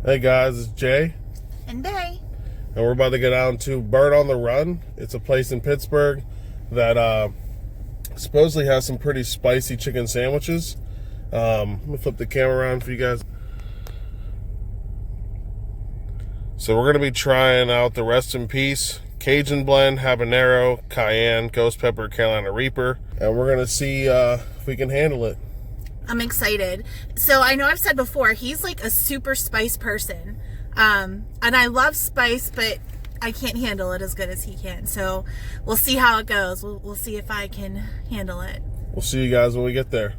Hey guys, it's Jay. And Bae. And we're about to go down to Bird on the Run. It's a place in Pittsburgh that supposedly has some pretty spicy chicken sandwiches. Let me flip the camera around for you guys. So we're going to be trying out the Rest in Peace Cajun Blend, Habanero, Cayenne, Ghost Pepper, Carolina Reaper. And we're going to see if we can handle it. I'm excited. So I know I've said before, he's like a super spice person. And I love spice, but I can't handle it as good as he can. So we'll see how it goes. We'll see if I can handle it. We'll see you guys when we get there.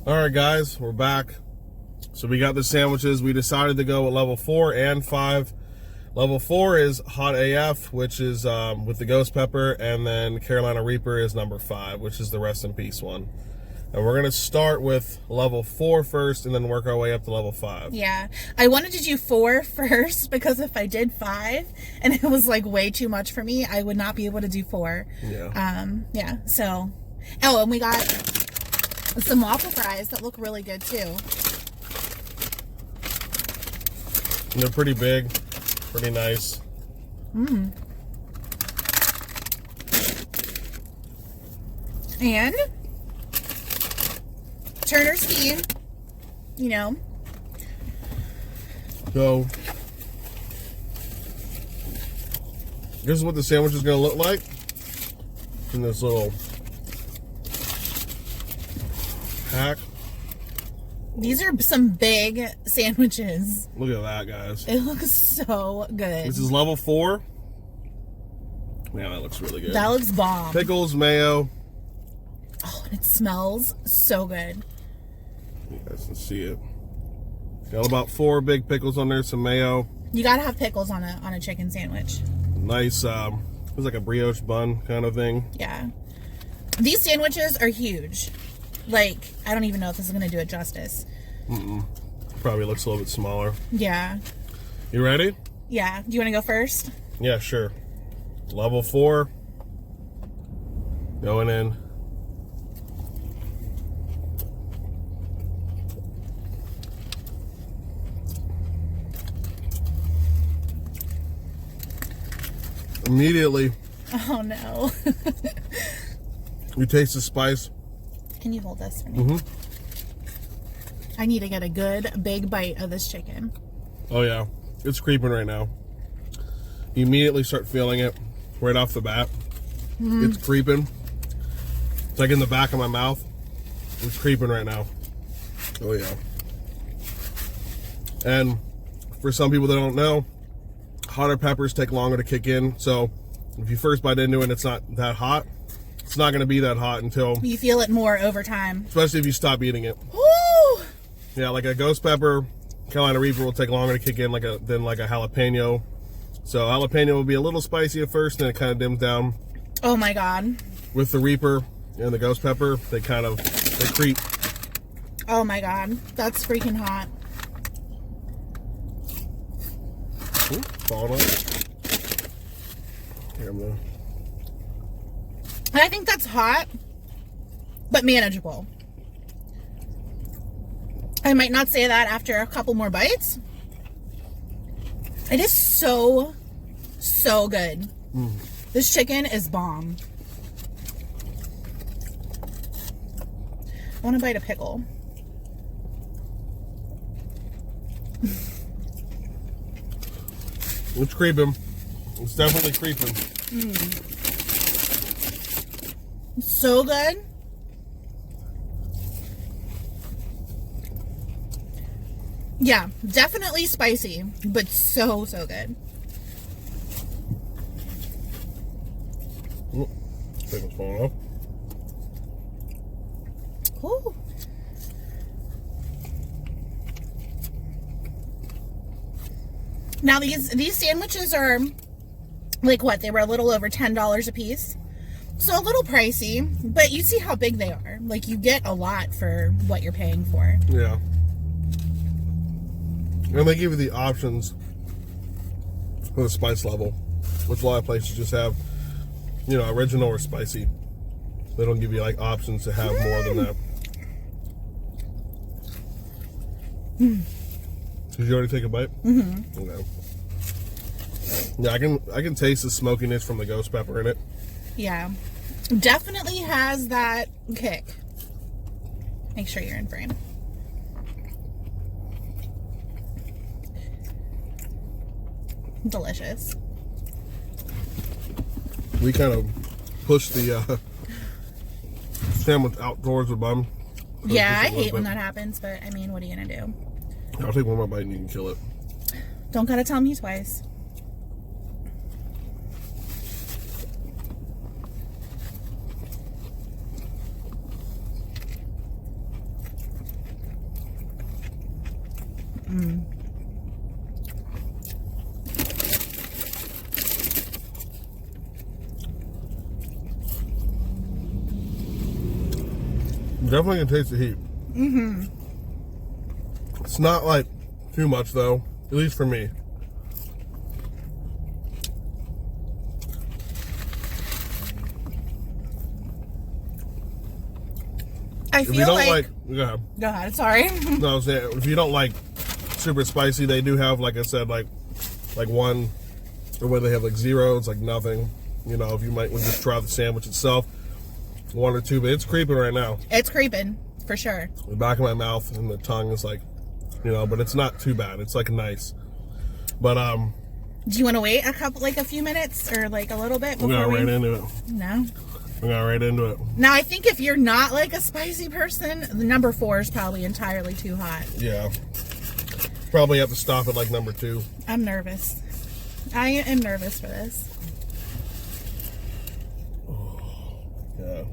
Alright guys, we're back. So we got the sandwiches. We decided to go with level 4 and 5. Level 4 is Hot AF, which is with the Ghost Pepper, and then Carolina Reaper is number 5, which is the Rest in Peace one. And we're going to start with level 4 first and then work our way up to level 5. Yeah. I wanted to do 4 first because if I did 5 and it was like way too much for me, I would not be able to do 4. Yeah. So. Oh, and we got some waffle fries that look really good too. And they're pretty big, pretty nice. And Turner's Speed, you know. So this is what the sandwich is going to look like in this little pack. These are some big sandwiches. Look at that, guys. It looks so good. This is level 4. Man, that looks really good. That looks bomb. Pickles, mayo. Oh, and it smells so good. You guys can see it. Got about 4 big pickles on there, some mayo. You gotta have pickles on a chicken sandwich. Nice, it's like a brioche bun kind of thing. Yeah. These sandwiches are huge. Like, I don't even know if this is gonna do it justice. Probably looks a little bit smaller. Yeah. You ready? Yeah. Do you want to go first? Yeah, sure. Level 4. Going in. Immediately, Oh no. you taste the spice. Can you hold this for me? I need to get a good big bite of this chicken. Oh yeah, it's creeping right now. You immediately start feeling it right off the bat. It's creeping. It's like in the back of my mouth. It's creeping right now. Oh yeah. And for some people that don't know, hotter peppers take longer to kick in. So if you first bite into it and it's not that hot, it's not going to be that hot until You feel it more over time. especially if you stop eating it. Woo! Yeah, like a Ghost Pepper, Carolina Reaper will take longer to kick in than a jalapeno. So jalapeno will be a little spicy at first, then it kind of dims down. Oh my god. With the Reaper and the Ghost Pepper, they creep. Oh my god. That's freaking hot. Ooh, falling off. Here, I'm gonna... I think that's hot, but manageable. I might not say that after a couple more bites. It is so good. This chicken is bomb. I want to bite a pickle. It's creeping. It's definitely creeping. So good. Yeah, definitely spicy, but so good. Ooh, pickle's falling off. Ooh. Now these sandwiches are like what? They were a little over $10 a piece. So a little pricey, but you see how big they are. Like, you get a lot for what you're paying for. Yeah. And they give you the options for the spice level, which a lot of places just have, you know, original or spicy. They don't give you like options to have more than that. Did you already take a bite? Mm-hmm. Okay. Yeah, I can taste the smokiness from the ghost pepper in it. Yeah. Definitely has that kick. Make sure you're in frame. Delicious. We kind of pushed the sandwich outdoors with bun. Yeah, I hate when that happens, but I mean, what are you gonna do? I'll take one more bite and you can kill it. Don't gotta tell me twice. Definitely can taste the heat. Mm-hmm. It's not like too much though, at least for me. I If you feel don't like yeah. go ahead, sorry. No, I was saying, if you don't like super spicy, they do have, like I said, like one, or where they have like zero, it's like nothing. You know, if you might want to just try the sandwich itself, one or two, but it's creeping right now. It's creeping, for sure. The back of my mouth and the tongue is like, you know, but it's not too bad. It's like nice. But do you want to wait a few minutes or like a little bit before we got right into it. No. We got right into it. Now I think if you're not like a spicy person, the number 4 is probably entirely too hot. Yeah. Probably have to stop at like number 2. I'm nervous. I am nervous for this. Yeah.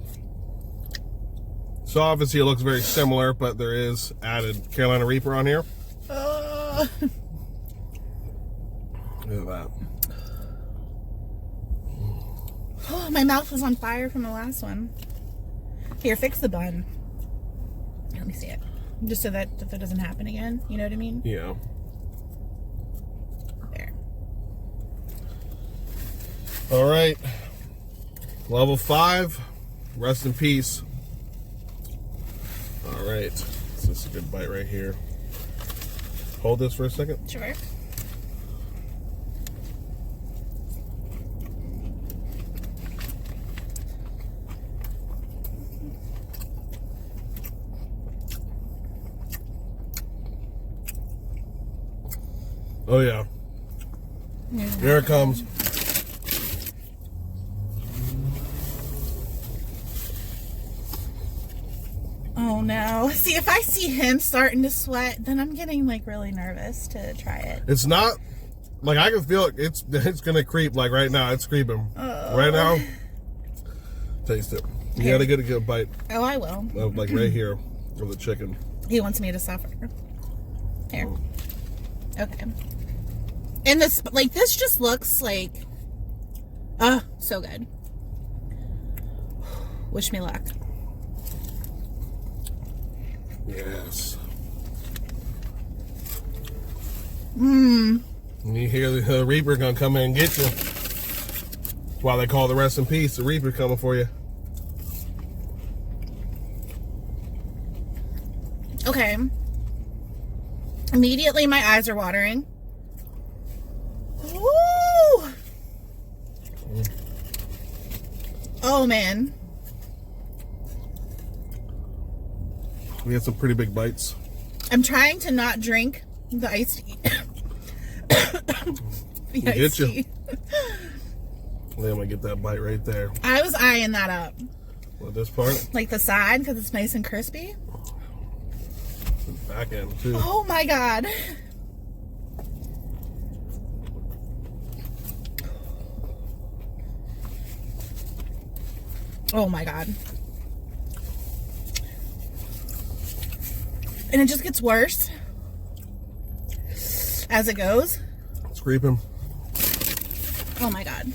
So obviously it looks very similar, but there is added Carolina Reaper on here. Look at that. Oh, my mouth was on fire from the last one. Here, fix the bun. Let me see it. Just so that doesn't happen again. You know what I mean? Yeah. There. All right. Level 5. Rest in peace. All right. This is a good bite right here. Hold this for a second. Sure. Oh yeah. Here it comes. Oh no. See, if I see him starting to sweat, then I'm getting like really nervous to try it. It's not like I can feel it. It's gonna creep like right now. It's creeping. Right now. Taste it. You Here. gotta get a good bite. Oh, I will. Of like right here of the chicken. He wants me to suffer. Here. Okay. And this, like, this just looks like, so good. Wish me luck. Yes. Mmm. You hear the Reaper gonna come in and get you. That's why they call the rest in peace. The Reaper coming for you. Okay. Immediately my eyes are watering. Woo! Oh man. We had some pretty big bites. I'm trying to not drink the iced tea. The Get iced you. tea. I'm gonna get that bite right there. I was eyeing that up. Well, this part, Like the side, because it's nice and crispy. the back end too. Oh my god. Oh my god. And it just gets worse as it goes. It's creeping. Oh my god.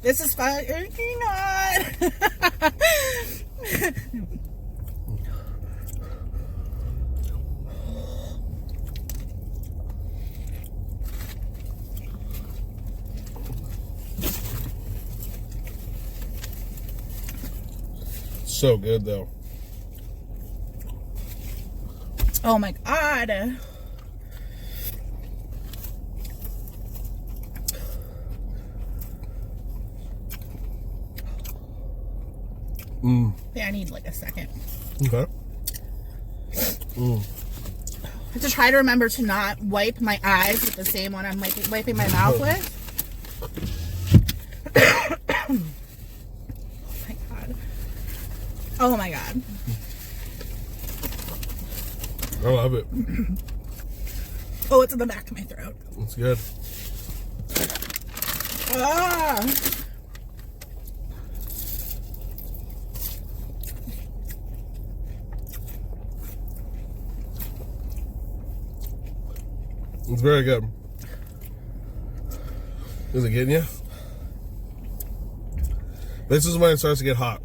This is fucking hot. So good though. Oh my god. Yeah, I need like a second. Okay. I have to try to remember to not wipe my eyes with the same one I'm wiping my mouth with. Oh my god. I love it. Oh, it's in the back of my throat. It's good. Ah. It's very good. Is it getting you? This is when it starts to get hot.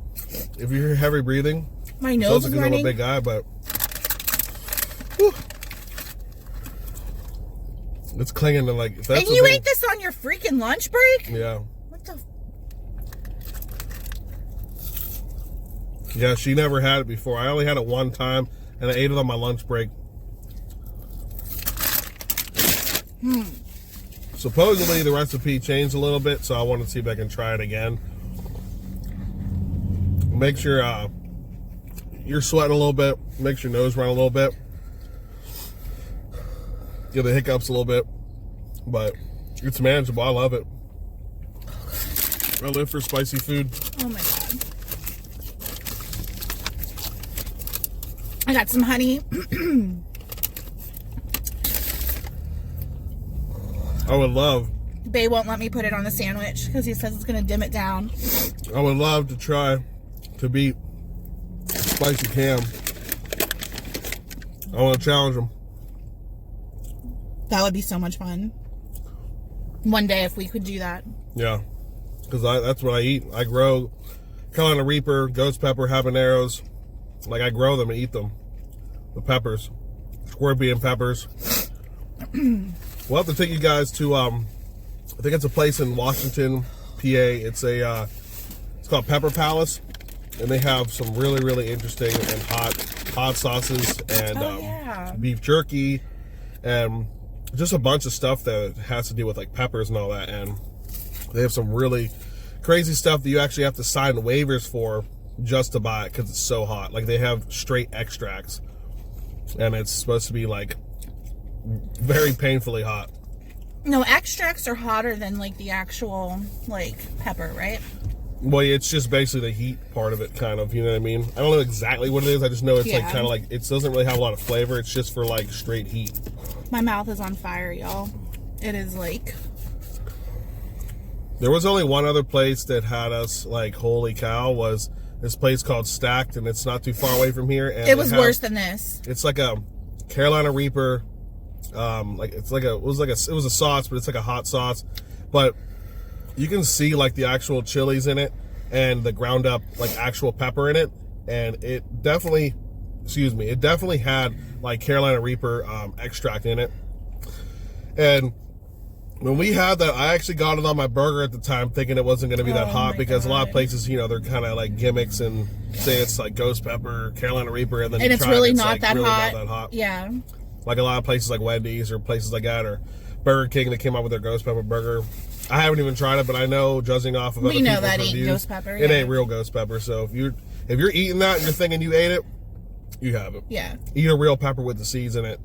If you hear heavy breathing, my nose is because I'm running. a big guy, but whew, it's clinging to like. That's and you ate this on your freaking lunch break? Yeah. What the? Yeah, she never had it before. I only had it one time, and I ate it on my lunch break. Supposedly, the recipe changed a little bit, so I want to see if I can try it again. Make sure you're sweating a little bit. Makes your nose run a little bit. Give the hiccups a little bit. But it's manageable. I love it. I live for spicy food. Oh my god. I got some honey. I would love. Bae won't let me put it on the sandwich because he says it's going to dim it down. I would love to try to beat Spicy Cam. I want to challenge him. That would be so much fun. One day if we could do that. Yeah, because that's what I eat. I grow Carolina Reaper, ghost pepper, habaneros. Like I grow them and eat them. The peppers, scorpion peppers. We'll have to take you guys to I think it's a place in Washington, PA. It's called Pepper Palace, and they have some really interesting and hot sauces and beef jerky and just a bunch of stuff that has to do with like peppers and all that. And they have some really crazy stuff that you actually have to sign waivers for just to buy it because it's so hot. Like they have straight extracts, and it's supposed to be like very painfully hot. No, extracts are hotter than like the actual like pepper, right? Well, it's just basically the heat part of it, kind of. You know what I mean? I don't know exactly what it is. I just know it's like kind of like it doesn't really have a lot of flavor. It's just for like straight heat. My mouth is on fire, y'all. It is like. There was only one other place that had us like, holy cow, was this place called Stacked, and it's not too far away from here. And it was worse than this. It's like a Carolina Reaper. It was a sauce, but it's like a hot sauce. But you can see like the actual chilies in it and the ground up like actual pepper in it, and it definitely had like Carolina Reaper extract in it. And when we had that, I actually got it on my burger at the time, thinking it wasn't going to be that hot because a lot of places, you know, they're kind of like gimmicks and say it's like ghost pepper, Carolina Reaper, and then it's really not that hot. Yeah. Like a lot of places like Wendy's or places like that, or Burger King that came out with their ghost pepper burger. I haven't even tried it, but I know, judging off of other people's reviews, ain't ghost pepper. It ain't real ghost pepper. So if you're eating that and you're thinking you ate it, you have it. Yeah. Eat a real pepper with the seeds in it,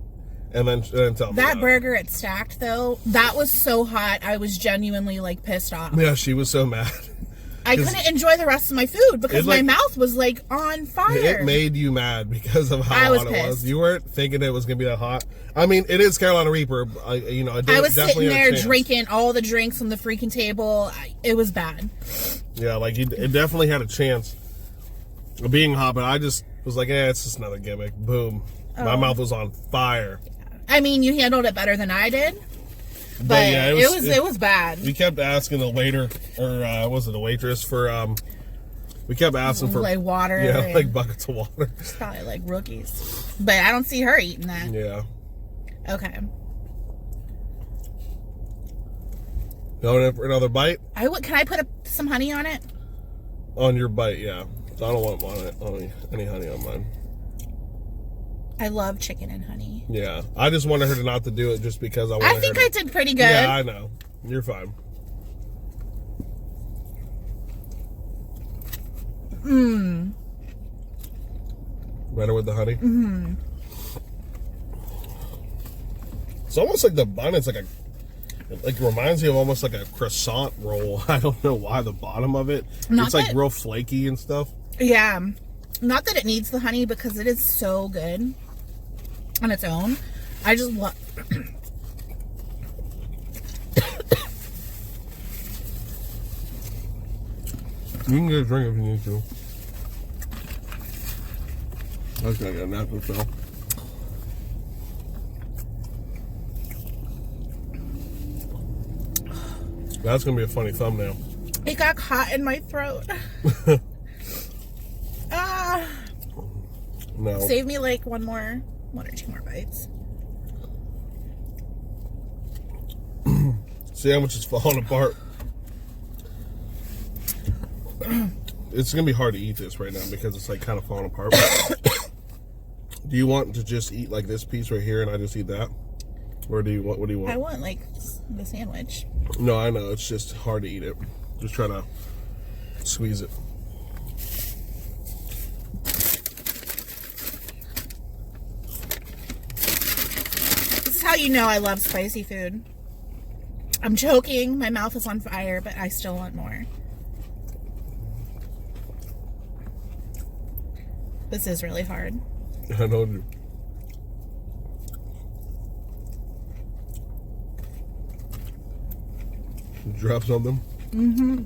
and then tell me that burger at Stacked though, that was so hot. I was genuinely like pissed off. Yeah, she was so mad. I couldn't enjoy the rest of my food because my mouth was like on fire. It made you mad because of how hot it was. You weren't thinking it was going to be that hot. I mean, it is Carolina Reaper. I was sitting there drinking all the drinks on the freaking table. It was bad. Yeah, like it definitely had a chance of being hot, but I just was like, it's just another gimmick. Boom. My mouth was on fire. I mean, you handled it better than I did. But yeah, it was bad. We kept asking the waiter, or was it a waitress for we kept asking for like water. Yeah, like buckets of water. It's probably like rookies. But I don't see her eating that. Yeah. Okay. Going in for another bite? Can I put some honey on it? On your bite, yeah. I don't want any honey on mine. I love chicken and honey. Yeah. I just wanted her to not to do it just because I think I did pretty good. Yeah, I know. You're fine. Mmm. Better with the honey? Mm-hmm. It's almost like the bun is like reminds me of almost like a croissant roll. I don't know why the bottom of it. It's like real flaky and stuff. Yeah. Not that it needs the honey because it is so good on its own. I just love... You can get a drink if you need to. I was gonna get a napkin, so. That's gonna be a funny thumbnail. It got caught in my throat. No. Save me like one or two more bites. Sandwich is falling apart. It's gonna be hard to eat this right now because it's like kind of falling apart. Do you want to just eat like this piece right here and I just eat that? Or what do you want? I want like the sandwich. No, I know. It's just hard to eat it. Just try to squeeze it. This is how you know I love spicy food. I'm choking. My mouth is on fire, but I still want more. This is really hard. I know. Drop something? Mm-hmm.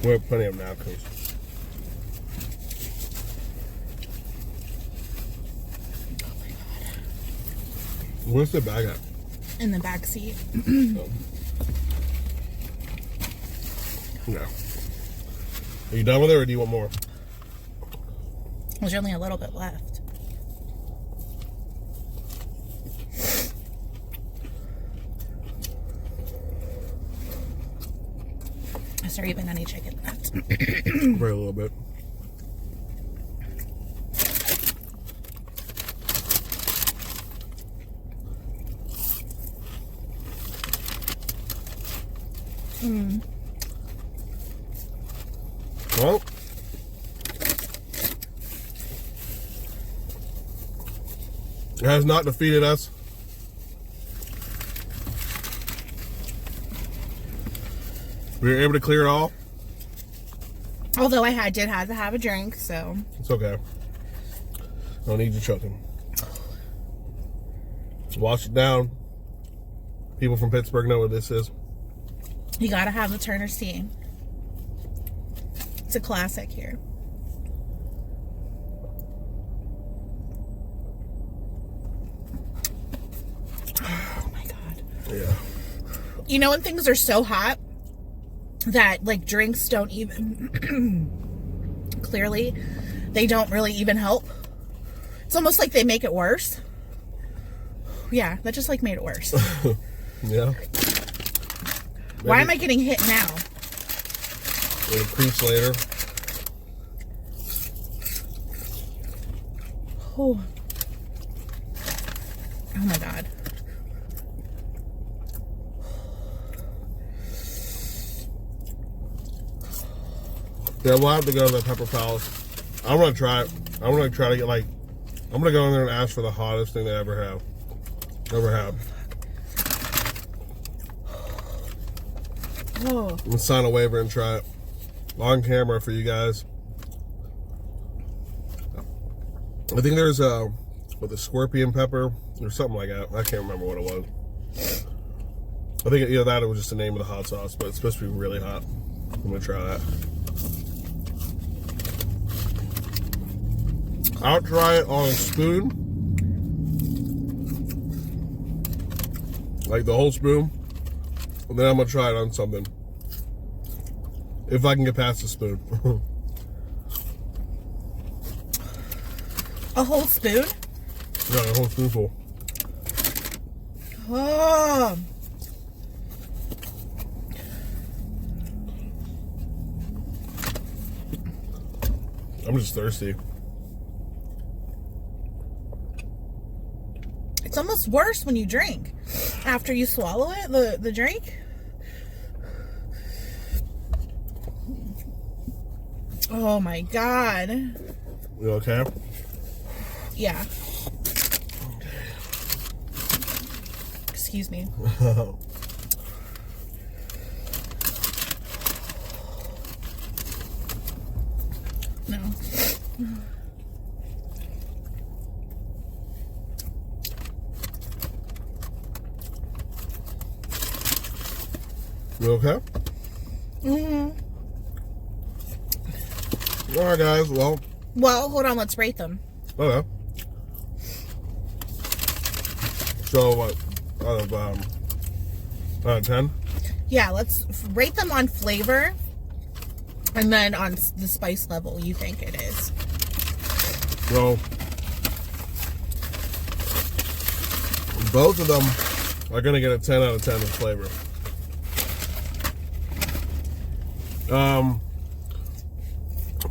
We have plenty of napkins. Oh my god. Where's the bag at? In the back seat. Oh. No. Are you done with it or do you want more? There's only a little bit left. Is there even any chicken left? Very little bit. Well, it has not defeated us. We were able to clear it all. Although I did have to have a drink, so It's okay. Don't need you choking. Wash it down. People from Pittsburgh know what this is. you gotta have the Turner's tea. It's a classic here. Oh my god. Yeah. You know when things are so hot that like drinks don't even clearly they don't really even help? It's almost like they make it worse. Yeah, that just like made it worse. Yeah. Why am I getting hit now? It creeps later. Oh. Oh my god. Yeah, we'll have to go to the Pepper Palace. I'm gonna try it. I'm gonna try to get like, I'm gonna go in there and ask for the hottest thing they ever have. Ever have. Oh. I'm gonna sign a waiver and try it on camera for you guys. I think there's with a scorpion pepper or something like that. I can't remember what it was. I think either that or it was just the name of the hot sauce, but it's supposed to be really hot. I'm gonna try that. I'll try it on a spoon. like the whole spoon, and then I'm gonna try it on something. If I can get past the spoon. A whole spoon? Yeah, a whole spoonful. Oh. I'm just thirsty. It's almost worse when you drink. After you swallow it, the drink. Oh my God. You okay? Yeah. Excuse me. No. You okay? Mm-hmm. All right, guys. Well, Hold on. Let's rate them. okay. So what? Out of 10? Yeah, let's rate them on flavor, and then on the spice level you think it is. So both of them are gonna get a 10 out of 10 in flavor.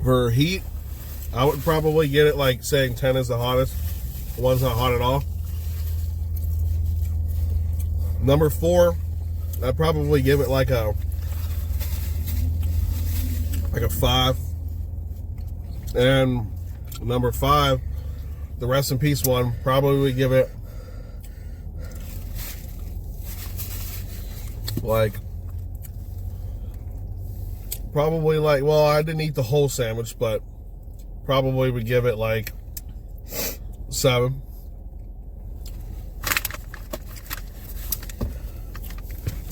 For heat, I would probably get it like saying 10 is the hottest. One's not hot at all. Number 4, I'd probably give it like a 5. And number 5, the rest in peace one, probably would give it like probably like, well, I didn't eat the whole sandwich, but probably would give it like 7.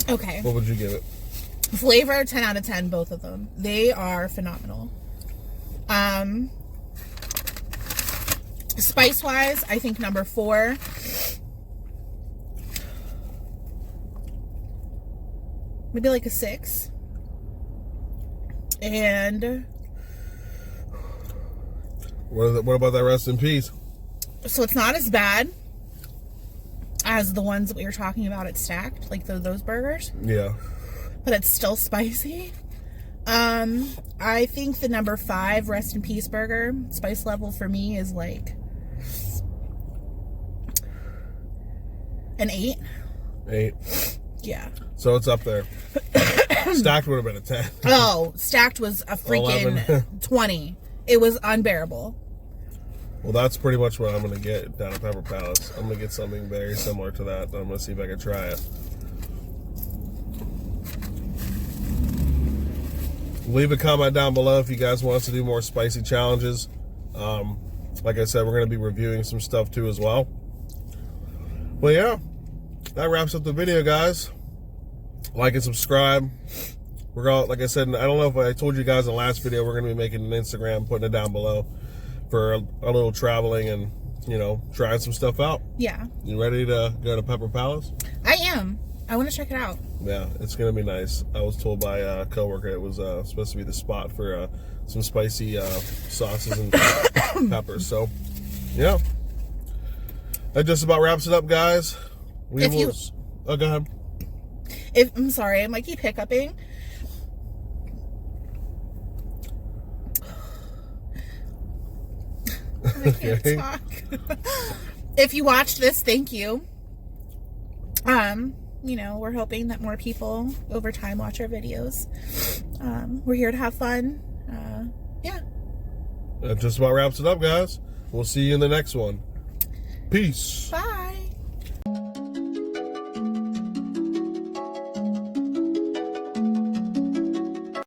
Okay. What would you give it? Flavor, 10 out of 10, both of them. They are phenomenal. Spice-wise, I think number 4. Maybe like a 6. And what about that rest in peace? so it's not as bad as the ones that we were talking about at Stacked, like those burgers. Yeah. But it's still spicy. I think the number 5 rest in peace burger spice level for me is like an 8. 8. Yeah. So it's up there. Stacked would have been a 10. Oh, Stacked was a freaking 11. 20. It was unbearable. Well, that's pretty much what I'm going to get down at Pepper Palace. I'm going to get something very similar to that. I'm going to see if I can try it. Leave a comment down below if you guys want us to do more spicy challenges. Like I said, we're going to be reviewing some stuff too as well. Well, yeah, that wraps up the video, guys. Like and subscribe. We're all, like I said, I don't know if I told you guys in the last video, we're going to be making an Instagram, putting it down below for a little traveling and, you know, trying some stuff out. Yeah. You ready to go to Pepper Palace? I am. I want to check it out. Yeah, it's going to be nice. I was told by a coworker it was supposed to be the spot for some spicy sauces and peppers. So, yeah. That just about wraps it up, guys. Oh, go ahead. I'm sorry, I might keep hiccuping. I can't talk. If you watched this, thank you. You know, we're hoping that more people over time watch our videos. We're here to have fun. Yeah. That just about wraps it up, guys. We'll see you in the next one. Peace. Bye.